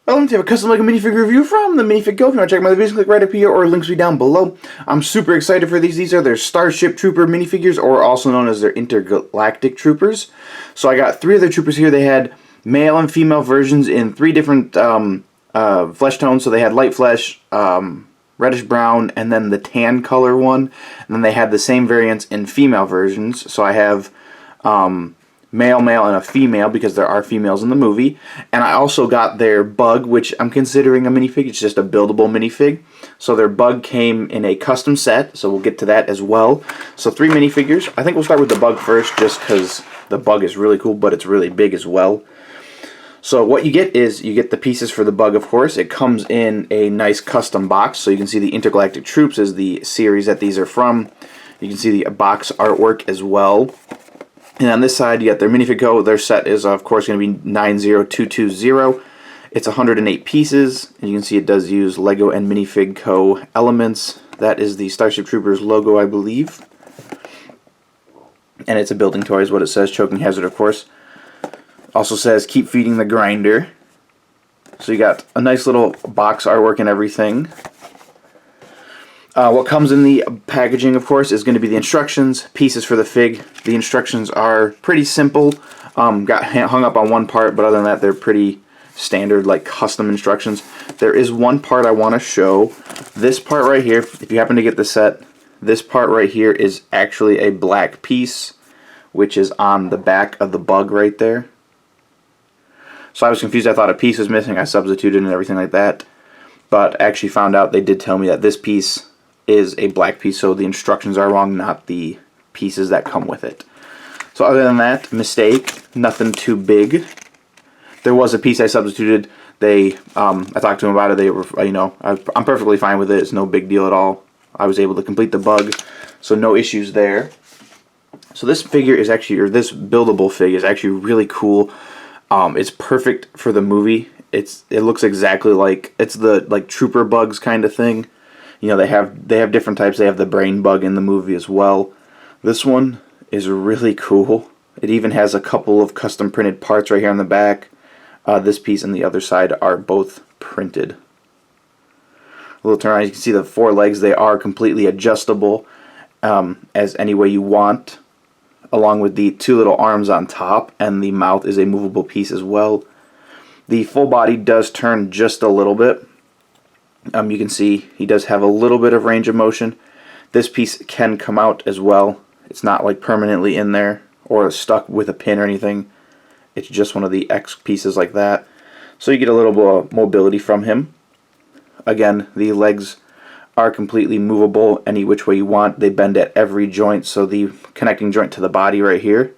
Welcome to a custom Lego minifigure review from the Minifig Co. If you want to check my other videos, click right up here or links will be down below. I'm super excited for these. These are their Starship Trooper minifigures, or also known as their Intergalactic Troopers. So I got three of their troopers here. They had male and female versions in three different flesh tones. So they had light flesh, reddish brown, and then the tan color one. And then they had the same variants in female versions. So I have male, and a female, because there are females in the movie. And I also got their Bug, which I'm considering a minifig. It's just a buildable minifig. So their Bug came in a custom set, so we'll get to that as well. So three minifigures. I think we'll start with the Bug first, just because the Bug is really cool, but it's really big as well. So what you get is, you get the pieces for the Bug, of course. It comes in a nice custom box, so you can see the Intergalactic Troops is the series that these are from. You can see the box artwork as well. And on this side, you got their MinifigCo. Their set is, of course, going to be 90220. It's 108 pieces, and you can see it does use Lego and MinifigCo elements. That is the Starship Troopers logo, I believe. And it's a building toy is what it says. Choking hazard, of course. Also says, keep feeding the grinder. So you got a nice little box artwork and everything. What comes in the packaging, of course, is going to be the instructions, pieces for the fig. The instructions are pretty simple. Got hung up on one part, but other than that, they're pretty standard, like custom instructions. There is one part I want to show. This part right here, if you happen to get the set, this part right here is actually a black piece, which is on the back of the Bug right there. So I was confused. I thought a piece was missing. I substituted and everything like that. But I actually found out they did tell me that this piece is a black piece, so the instructions are wrong, not the pieces that come with it. So other than that, mistake, nothing too big. There was a piece I substituted. I talked to them about it. They were, I'm perfectly fine with it. It's no big deal at all. I was able to complete the Bug, so no issues there. So this figure is actually, or this buildable fig is actually really cool. It's perfect for the movie. It looks exactly like, it's the like Trooper Bugs kind of thing. You know, they have different types. They have the brain bug in the movie as well. This one is really cool. It even has a couple of custom printed parts right here on the back. This piece and the other side are both printed. A little turn around, you can see the four legs. They are completely adjustable as any way you want, along with the two little arms on top, and the mouth is a movable piece as well. The full body does turn just a little bit. You can see he does have a little bit of range of motion. This piece can come out as well. It's not like permanently in there or stuck with a pin or anything. It's just one of the X pieces like that. So you get a little bit of mobility from him. Again, the legs are completely movable any which way you want. They bend at every joint, so the connecting joint to the body right here,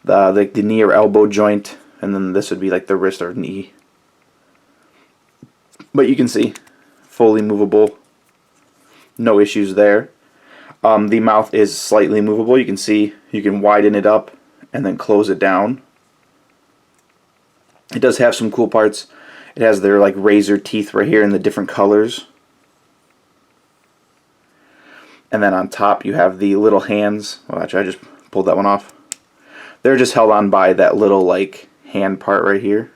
the knee or elbow joint, and then this would be like the wrist or knee. But you can see, fully movable, no issues there. The mouth is slightly movable. You can see you can widen it up and then close it down. It does have some cool parts. It has their like razor teeth right here in the different colors. And then on top you have the little hands. Well, actually I just pulled that one off. They're just held on by that little like hand part right here.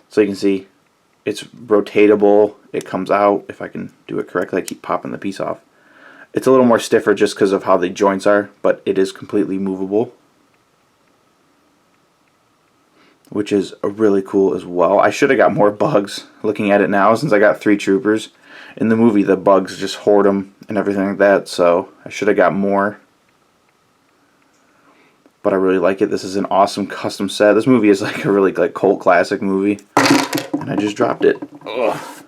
So you can see it's rotatable. It comes out, if I can do it correctly. I keep popping the piece off. It's a little more stiffer just because of how the joints are, but it is completely movable, which is really cool as well. I should have got more Bugs looking at it now, since I got three troopers. In the movie, the Bugs just hoard them and everything like that, so I should have got more. But I really like it. This is an awesome custom set. This movie is like a really like cult classic movie. And I just dropped it. Ugh.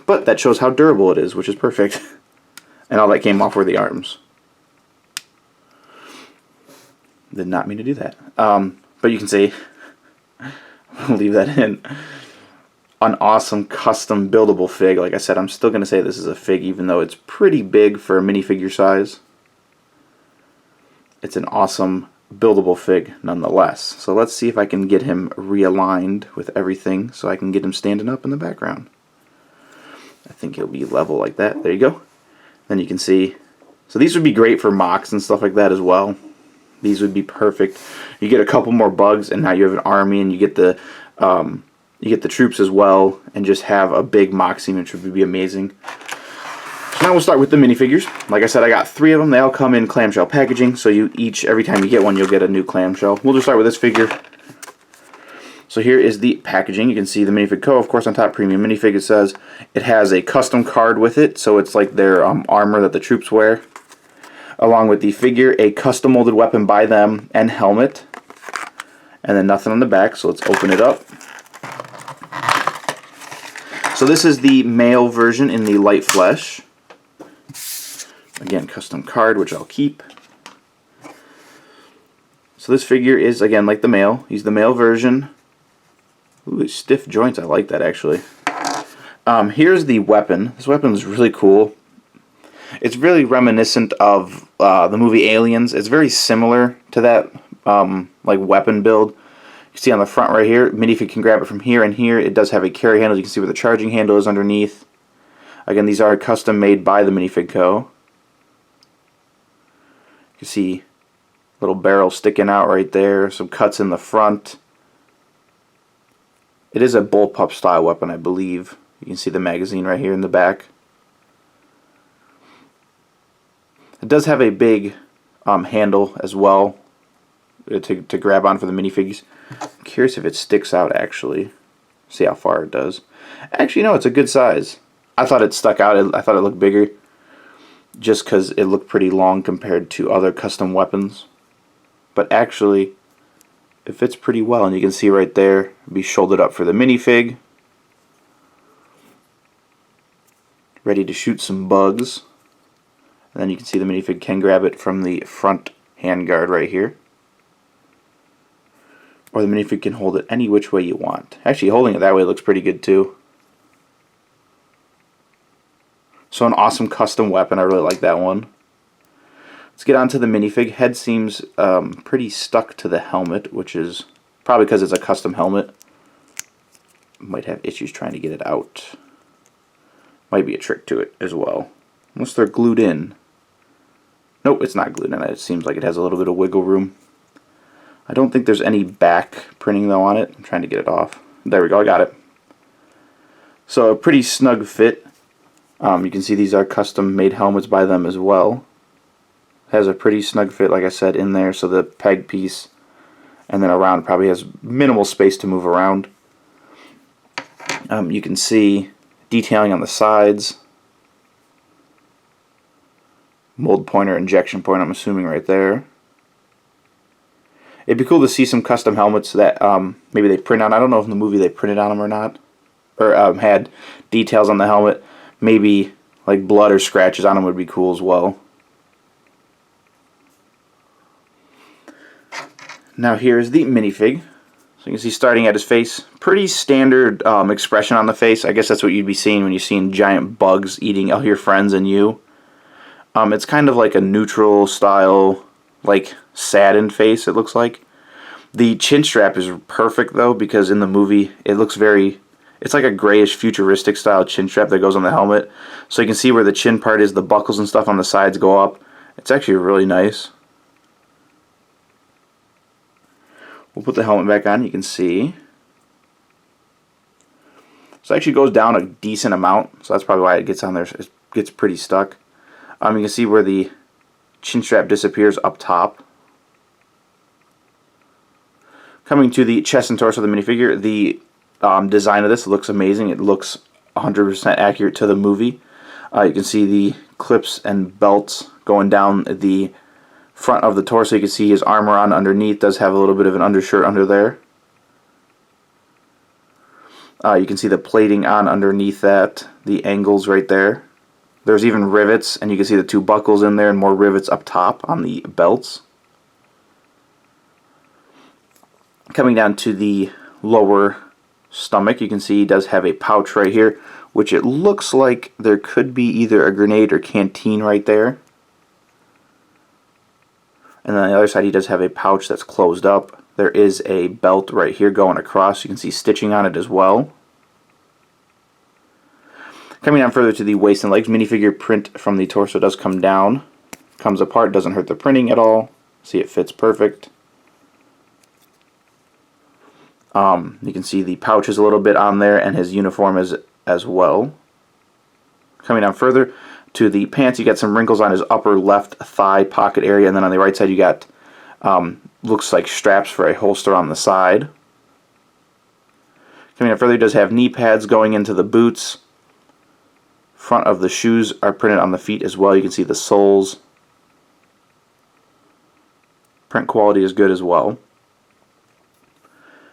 But that shows how durable it is, which is perfect. And all that came off were the arms. Did not mean to do that. But you can see, I'll leave that in. An awesome custom buildable fig. Like I said, I'm still going to say this is a fig, even though it's pretty big for a minifigure size. It's an awesome buildable fig nonetheless. So let's see if I can get him realigned with everything so I can get him standing up in the background. I think he'll be level like that. There you go. Then you can see. So these would be great for mocks and stuff like that as well. these would be perfect. You get a couple more bugs, and now you have an army, and you get the troops as well, and just have a big Moxie, which would be amazing. So now we'll start with the minifigures. Like I said, I got 3 of them. They all come in clamshell packaging, so every time you get one, you'll get a new clamshell. We'll just start with this figure. So here is the packaging. You can see the MinifigCo, of course, on top, premium minifig. It says it has a custom card with it, so it's like their armor that the troops wear. Along with the figure, a custom molded weapon by them, and helmet. And then nothing on the back, so let's open it up. So this is the male version in the light flesh. Again, custom card, which I'll keep. So this figure is, again, like the male. He's the male version. Ooh, stiff joints. I like that, actually. Here's the weapon. This weapon is really cool. It's really reminiscent of the movie Aliens. It's very similar to that like weapon build. You can see on the front right here, minifig can grab it from here and here. It does have a carry handle. You can see where the charging handle is underneath. Again, these are custom made by the MinifigCo. You can see little barrel sticking out right there. Some cuts in the front. It is a bullpup style weapon, I believe. You can see the magazine right here in the back. It does have a big handle as well to grab on for the minifigs. I'm curious if it sticks out actually. See how far it does. Actually, no, it's a good size. I thought it stuck out. I thought it looked bigger just because it looked pretty long compared to other custom weapons. But actually, it fits pretty well, and you can see right there, be shouldered up for the minifig. Ready to shoot some bugs. And then you can see the minifig can grab it from the front handguard right here. Or the minifig can hold it any which way you want. Actually, holding it that way looks pretty good too. So an awesome custom weapon. I really like that one. Let's get on to the minifig. Head seems pretty stuck to the helmet, which is probably because it's a custom helmet. Might have issues trying to get it out. Might be a trick to it as well. Unless they're glued in. Nope, it's not glued in. It seems like it has a little bit of wiggle room. I don't think there's any back printing though on it. I'm trying to get it off. There we go, I got it. So a pretty snug fit. You can see these are custom made helmets by them as well. Has a pretty snug fit, like I said, in there, so the peg piece and then around probably has minimal space to move around. You can see detailing on the sides. Mold pointer, injection point, I'm assuming right there. It'd be cool to see some custom helmets that maybe they print on. I don't know if in the movie they printed on them or not. Or had details on the helmet. Maybe like blood or scratches on them would be cool as well. Now here's the minifig. So you can see starting at his face, pretty standard expression on the face. I guess that's what you'd be seeing when you're seeing giant bugs eating all your friends and you. It's kind of like a neutral style, like saddened face, it looks like. The chin strap is perfect though, because in the movie it looks it's like a grayish futuristic style chin strap that goes on the helmet. So you can see where the chin part is, the buckles and stuff on the sides go up. It's actually really nice. We'll put the helmet back on, you can see. So it actually goes down a decent amount, so that's probably why it gets on there. It gets pretty stuck. You can see where the chin strap disappears up top. Coming to the chest and torso of the minifigure, the design of this looks amazing. It looks 100% accurate to the movie. You can see the clips and belts going down the front of the torso. You can see his armor on underneath. Does have a little bit of an undershirt under there. You can see the plating on underneath that, the angles right there. There's even rivets, and you can see the 2 buckles in there and more rivets up top on the belts. Coming down to the lower stomach, you can see he does have a pouch right here, which it looks like there could be either a grenade or canteen right there. And then on the other side he does have a pouch that's closed up. There is a belt right here going across. You can see stitching on it as well. Coming down further to the waist and legs, minifigure print from the torso does come down. Comes apart, doesn't hurt the printing at all. See, it fits perfect. You can see the pouches a little bit on there, and his uniform as well. Coming down further to the pants, you got some wrinkles on his upper left thigh pocket area, and then on the right side you got looks like straps for a holster on the side. Coming down further, he does have knee pads going into the boots. Front of the shoes are printed on the feet as well. You can see the soles. Print quality is good as well.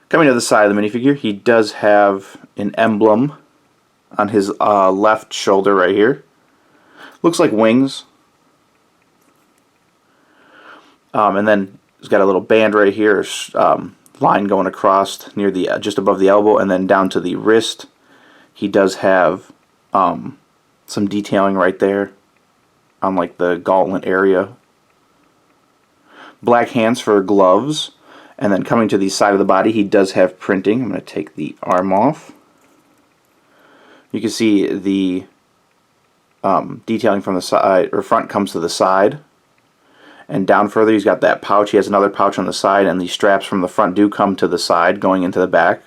Coming to the side of the minifigure, he does have an emblem on his left shoulder right here. Looks like wings. And then he's got a little band right here, line going across near the just above the elbow, and then down to the wrist. He does have some detailing right there on like the gauntlet area. Black hands for gloves. And then coming to the side of the body, he does have printing. I'm going to take the arm off. You can see the detailing from the side, or front comes to the side. And down further, he's got that pouch. He has another pouch on the side, and the straps from the front do come to the side, going into the back.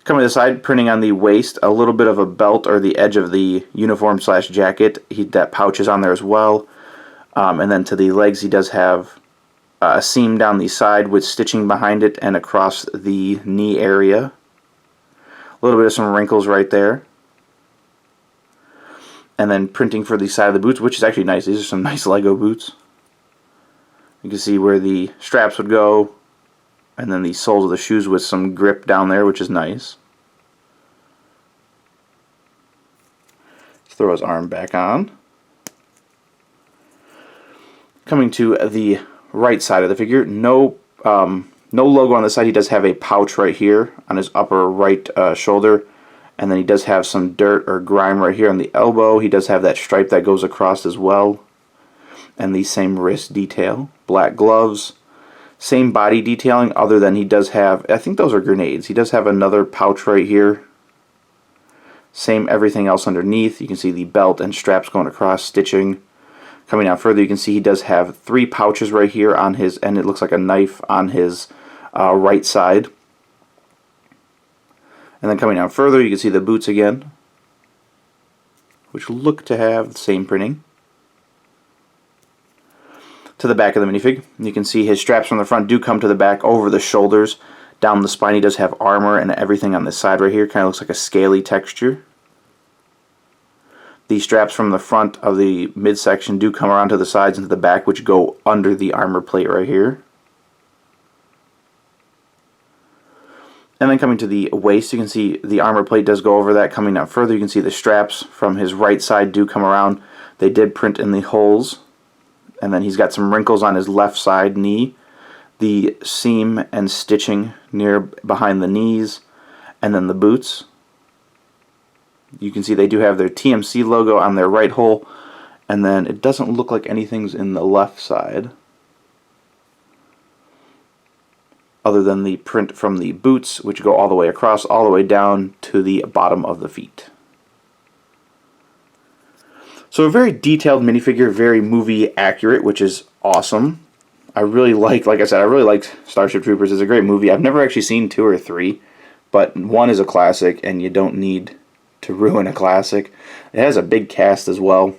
Coming to the side, printing on the waist, a little bit of a belt or the edge of the uniform slash jacket. That pouch is on there as well. And then to the legs, he does have a seam down the side with stitching behind it and across the knee area. A little bit of some wrinkles right there. And then printing for the side of the boots, which is actually nice. These are some nice Lego boots. You can see where the straps would go, and then the soles of the shoes with some grip down there, which is nice. Let's throw his arm back on. Coming to the right side of the figure, no logo on the side. He does have a pouch right here on his upper right shoulder, and then he does have some dirt or grime right here on the elbow. He does have that stripe that goes across as well, and the same wrist detail. Black gloves, same body detailing, other than he does have, I think those are grenades. He does have another pouch right here. Same everything else underneath. You can see the belt and straps going across, stitching. Coming down further, you can see he does have 3 pouches right here on his, and it looks like a knife on his right side. And then coming down further, you can see the boots again, which look to have the same printing. To the back of the minifig, you can see his straps from the front do come to the back over the shoulders. Down the spine, he does have armor and everything on this side right here. Kind of looks like a scaly texture. The straps from the front of the midsection do come around to the sides and to the back, which go under the armor plate right here. And then coming to the waist, you can see the armor plate does go over that. Coming down further, you can see the straps from his right side do come around. They did print in the holes. And then he's got some wrinkles on his left side knee. The seam and stitching near behind the knees. And then the boots. You can see they do have their TMC logo on their right hole, and then it doesn't look like anything's in the left side other than the print from the boots, which go all the way across, all the way down to the bottom of the feet. So a very detailed minifigure, very movie accurate, which is awesome. I really like I said, I really liked Starship Troopers. It's a great movie. I've never actually seen 2 or 3, but 1 is a classic, and you don't need to ruin a classic. It has a big cast as well.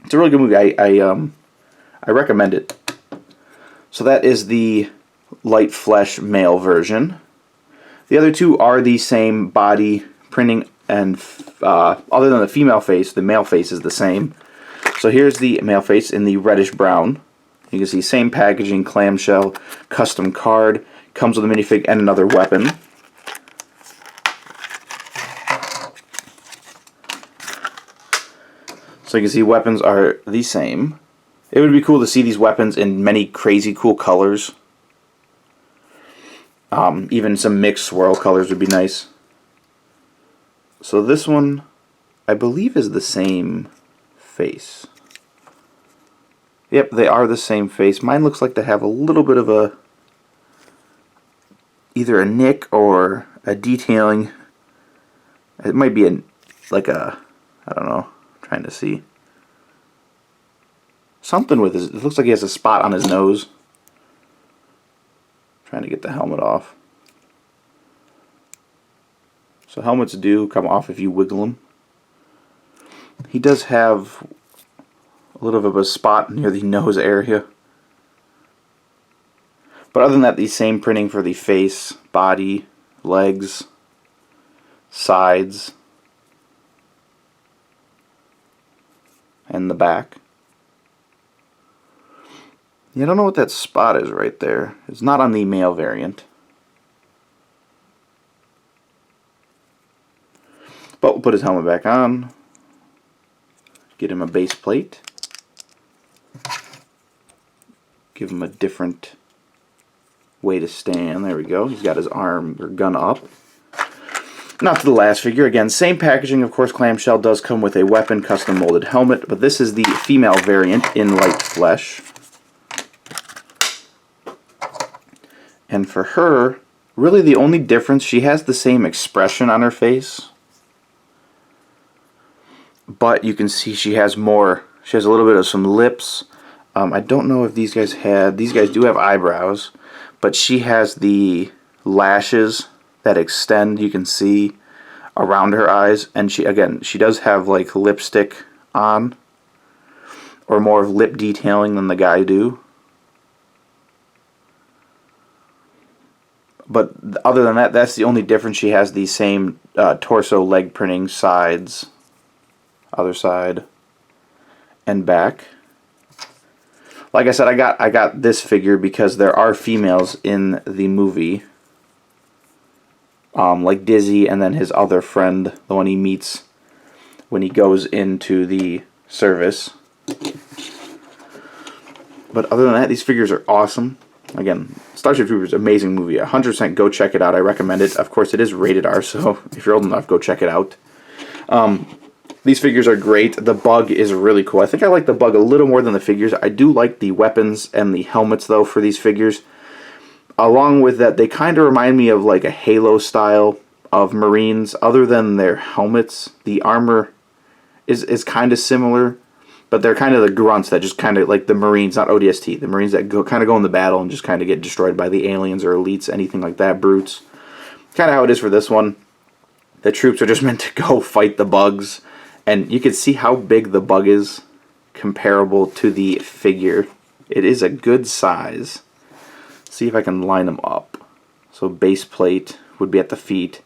It's a really good movie. I recommend it. So that is the light flesh male version. The other 2 are the same body printing, and other than the female face, the male face is the same. So here's the male face in the reddish brown. You can see same packaging, clamshell, custom card, comes with a minifig and another weapon. So you can see weapons are the same. It would be cool to see these weapons in many crazy cool colors. Even some mixed swirl colors would be nice. So this one, I believe, is the same face. Yep, they are the same face. Mine looks like they have a little bit of a, either a nick or a detailing. It might be like a, I don't know, I'm trying to see. something with his... It looks like he has a spot on his nose. Trying to get the helmet off. So helmets do come off if you wiggle them. He does have a little bit of a spot near the nose area. But other than that, the same printing for the face, body, legs, sides, and the back. Yeah, I don't know what that spot is right there. It's not on the male variant. But we'll put his helmet back on. Get him a base plate. Give him a different way to stand. There we go. He's got his arm or gun up. Now to the last figure. Again, same packaging. Of course, Clamshell does come with a weapon custom molded helmet, but this is the female variant in light flesh. And for her, really the only difference, she has the same expression on her face, but you can see she has more. She has a little bit of some lips. I don't know if these guys do have eyebrows, but she has the lashes that extend, you can see, around her eyes. And she does have like lipstick on, or more of lip detailing than the guy do. But other than that, that's the only difference. She has the same torso leg printing, sides, other side, and back. Like I said, I got this figure because there are females in the movie, like Dizzy, and then his other friend, the one he meets when he goes into the service. But other than that, these figures are awesome. Again, Starship Troopers, amazing movie. 100% go check it out. I recommend it. Of course, it is rated R, so if you're old enough, go check it out. These figures are great. The Bug is really cool. I think I like the Bug a little more than the figures. I do like the weapons and the helmets, though, for these figures. Along with that, they kind of remind me of like a Halo style of Marines. Other than their helmets, the armor is kind of similar. But they're kind of the grunts that just kind of, like the Marines, not ODST, the Marines that kind of go in the battle and just kind of get destroyed by the aliens or elites, anything like that, brutes. Kind of how it is for this one. The troops are just meant to go fight the bugs. And you can see how big the Bug is comparable to the figure. It is a good size. Let's see if I can line them up. So base plate would be at the feet.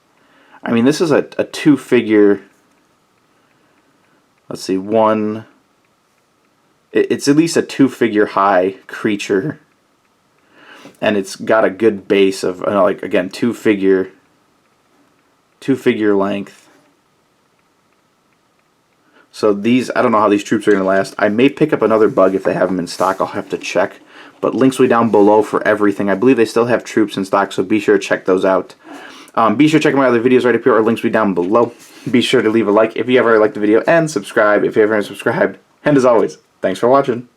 I mean, this is a two-figure, let's see, one... It's at least a two-figure high creature, and it's got a good base of like, again, two-figure length. So these, I don't know how these troops are going to last. I may pick up another Bug if they have them in stock. I'll have to check, but links will be down below for everything. I believe they still have troops in stock, so be sure to check those out. Be sure to check my other videos right up here. Our links will be down below. Be sure to leave a like if you ever liked the video, and subscribe if you haven't subscribed. And as always, thanks for watching.